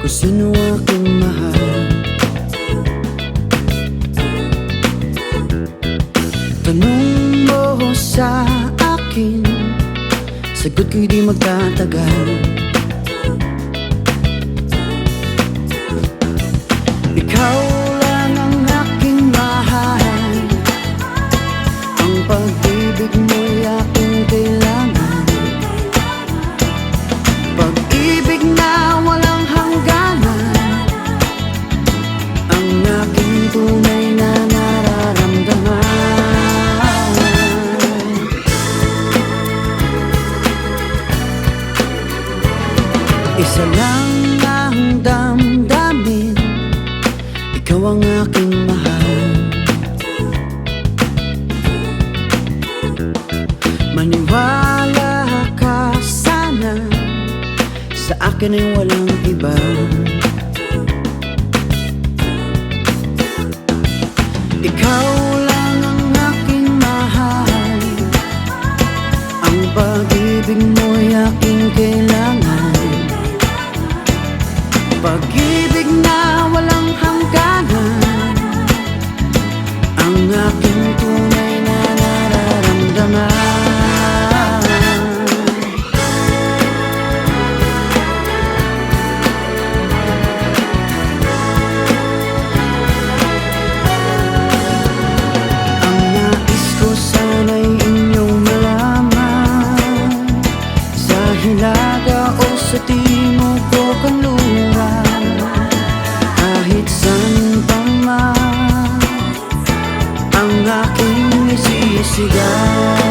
kung sino aking mahal. Tanong mo sa akin, sagot ko'y di magtatagal. Ikaw lang ang aking mahal, ang pag-ibig mo'y aking kailangan. Pag-ibig na walang hangganan, ang aking tunay na nararamdaman. Isa lang ang damdamin, ikaw ang aking mahal. Maniwala ka sana, sa akin ay walang iba. Ikaw lang ang aking mahal, ang pag-ibig mo'y aking kailangan. Pag-ibig na walang hangganan, ang aking tunay na nararamdaman. Ang nais ko sana'y inyong malaman, sa hilaga o sa timog o kanluran, kahit saan pa man ang aking isisigaw.